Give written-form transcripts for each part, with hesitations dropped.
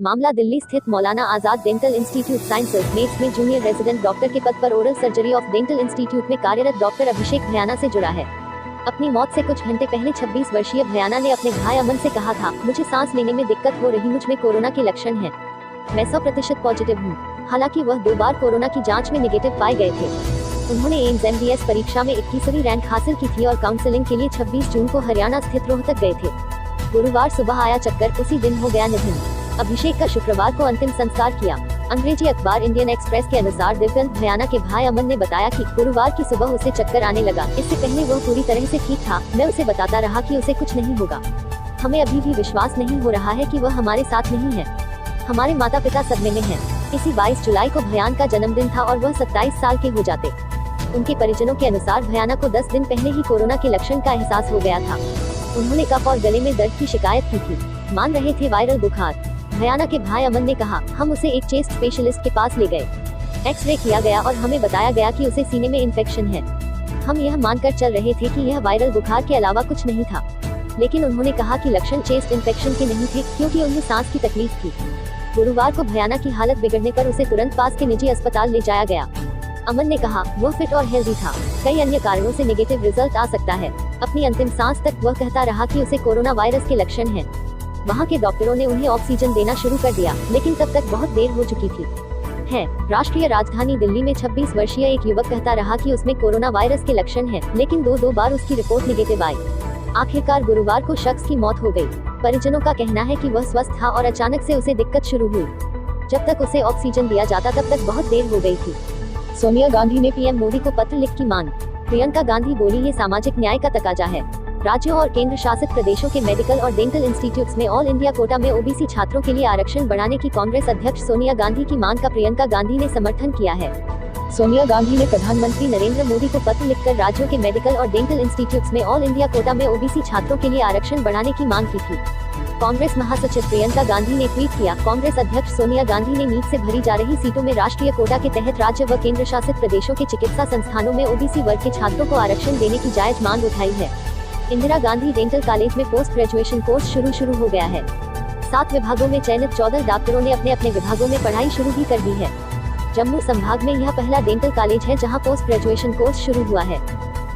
मामला दिल्ली स्थित Maulana Azad dental institute sciences mats में जूनियर रेजिडेंट डॉक्टर के पद पर oral surgery of dental institute में कार्यरत डॉक्टर अभिषेक भयाना से जुड़ा है। अपनी मौत से कुछ घंटे पहले 26 वर्षीय भयाना ने अपने भाई अमन से कहा था, मुझे सांस लेने में दिक्कत हो रही, मुझ में कोरोना के लक्षण हैं। मैं 100% पॉजिटिव हूँ। हालांकि वह 2 बार कोरोना की जांच में नेगेटिव पाए गए थे। उन्होंने एम्स MDS परीक्षा में 21वीं रैंक हासिल की थी और काउंसलिंग के लिए 26 जून को हरियाणा स्थित रोहतक गए थे। गुरुवार सुबह आया चक्कर, उसी दिन हो गया निधन। अभिषेक का शुक्रवार को अंतिम संस्कार किया। अंग्रेजी अखबार इंडियन एक्सप्रेस के अनुसार दिव्यांग भयाना के भाई अमन ने बताया कि गुरुवार की सुबह उसे चक्कर आने लगा। इससे पहले वह पूरी तरह से ठीक था। मैं उसे बताता रहा कि उसे कुछ नहीं होगा। हमें अभी भी विश्वास नहीं हो रहा है कि वह हमारे साथ नहीं है। हमारे माता पिता सदमे में हैं। इसी 22 जुलाई को भयान का जन्मदिन था और वह 27 साल के हो जाते। उनके परिजनों के अनुसार भयाना को 10 दिन पहले ही कोरोना के लक्षण का एहसास हो गया था। उन्होंने कफ और गले में दर्द की शिकायत की थी। मान रहे थे वायरल बुखार। भयाना के भाई अमन ने कहा, हम उसे एक चेस्ट स्पेशलिस्ट के पास ले गए। एक्सरे किया गया और हमें बताया गया कि उसे सीने में इन्फेक्शन है। हम यह मानकर चल रहे थे कि यह वायरल बुखार के अलावा कुछ नहीं था, लेकिन उन्होंने कहा कि लक्षण चेस्ट इन्फेक्शन के नहीं थे क्योंकि उन्हें सांस की तकलीफ थी। गुरुवार को भयाना की हालत बिगड़ने पर उसे तुरंत पास के निजी अस्पताल ले जाया गया। अमन ने कहा, वह फिट और हेल्दी था। कई अन्य कारणों से नेगेटिव रिजल्ट आ सकता है। अपनी अंतिम सांस तक वह कहता रहा कि उसे कोरोना वायरस के लक्षण हैं। वहां के डॉक्टरों ने उन्हें ऑक्सीजन देना शुरू कर दिया, लेकिन तब तक बहुत देर हो चुकी थी। राष्ट्रीय राजधानी दिल्ली में 26 वर्षीय एक युवक कहता रहा कि उसमें कोरोना वायरस के लक्षण हैं, लेकिन दो बार उसकी रिपोर्ट निगेटिव आई। आखिरकार गुरुवार को शख्स की मौत हो गई। परिजनों का कहना है कि वह स्वस्थ था और अचानक से उसे दिक्कत शुरू हुई। जब तक उसे ऑक्सीजन दिया जाता तब तक बहुत देर हो गई थी। सोनिया गांधी ने PM मोदी को पत्र लिख की मांग। प्रियंका गांधी बोली, ये सामाजिक न्याय का तकाजा है। राज्यों और केंद्र शासित प्रदेशों के मेडिकल और डेंटल इंस्टीट्यूट्स में ऑल इंडिया कोटा में OBC छात्रों के लिए आरक्षण बढ़ाने की कांग्रेस अध्यक्ष सोनिया गांधी की मांग का प्रियंका गांधी ने समर्थन किया है। सोनिया गांधी ने प्रधानमंत्री नरेंद्र मोदी को पत्र लिखकर राज्यों के मेडिकल और डेंटल इंस्टीट्यूट्स में ऑल इंडिया कोटा में OBC छात्रों के लिए आरक्षण बढ़ाने की मांग की थी। कांग्रेस महासचिव प्रियंका गांधी ने ट्वीट किया, कांग्रेस अध्यक्ष सोनिया गांधी ने नीट से भरी जा रही सीटों में राष्ट्रीय कोटा के तहत राज्य व केंद्र शासित प्रदेशों के चिकित्सा संस्थानों में OBC वर्ग के छात्रों को आरक्षण देने की जायज मांग उठाई है। इंदिरा गांधी डेंटल कॉलेज में पोस्ट ग्रेजुएशन कोर्स शुरू हो गया है। 7 विभागों में चयनित 14 डॉक्टरों ने अपने विभागों में पढ़ाई शुरू भी कर दी है। जम्मू संभाग में यह पहला डेंटल कॉलेज है जहां पोस्ट ग्रेजुएशन कोर्स शुरू हुआ है।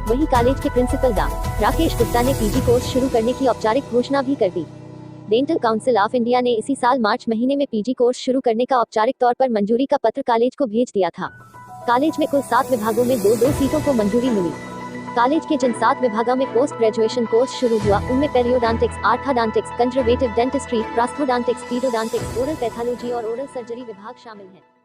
वहीं कॉलेज के प्रिंसिपल डॉ. राकेश गुप्ता ने PG कोर्स शुरू करने की औपचारिक घोषणा भी कर दी। डेंटल काउंसिल ऑफ इंडिया ने इसी साल मार्च महीने में PG कोर्स शुरू करने का औपचारिक तौर पर मंजूरी का पत्र कॉलेज को भेज दिया था। कॉलेज में कुल 7 विभागों में 2 सीटों को मंजूरी मिली। कॉलेज के जिन 7 विभागों में पोस्ट ग्रेजुएशन कोर्स शुरू हुआ उनमें periodontics, orthodontics, conservative dentistry, prosthodontics, pedodontics, oral pathology और ओरल सर्जरी विभाग शामिल हैं।